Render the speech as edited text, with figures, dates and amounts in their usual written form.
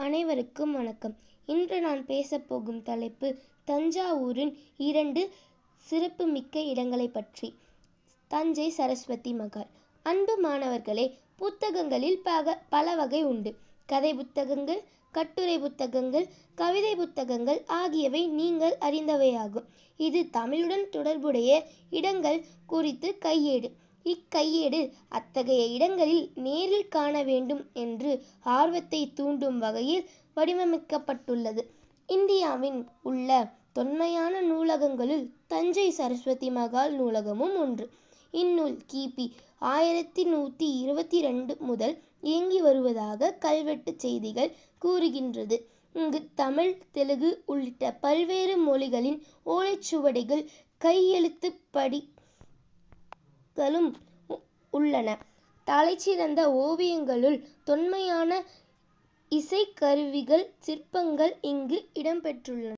அனைவருக்கும் வணக்கம். இன்று நான் பேசப்போகும் தலைப்பு தஞ்சாவூரின் 2 சிறப்புமிக்க இடங்களை பற்றி. தஞ்சை சரஸ்வதி மகால். அன்பு மாணவர்களே, புத்தகங்களில் பல வகை உண்டு. கதை புத்தகங்கள், கட்டுரை புத்தகங்கள், கவிதை புத்தகங்கள் ஆகியவை நீங்கள் அறிந்தவையாகும். இது தமிழுடன் தொடர்புடைய இடங்கள் குறித்து கையேடு. இக்கையேடு அத்தகைய இடங்களில் நேரில் காண வேண்டும் என்று ஆர்வத்தை தூண்டும் வகையில் வடிவமைக்கப்பட்டுள்ளது. இந்தியாவின் உள்ள தொன்மையான நூலகங்களுள் தஞ்சை சரஸ்வதி மகால் நூலகமும் ஒன்று. இந்நூல் கிபி 1122 முதல் இயங்கி வருவதாக கல்வெட்டு செய்திகள் கூறுகின்றது. இங்கு தமிழ், தெலுங்கு உள்ளிட்ட பல்வேறு மொழிகளின் ஓலைச்சுவடிகள், கையெழுத்து படிகளும் உள்ளன. தலைசிறந்த ஓவியங்களுள் தொன்மையான இசைக்கருவிகள், சிற்பங்கள் இங்கு இடம்பெற்றுள்ளன.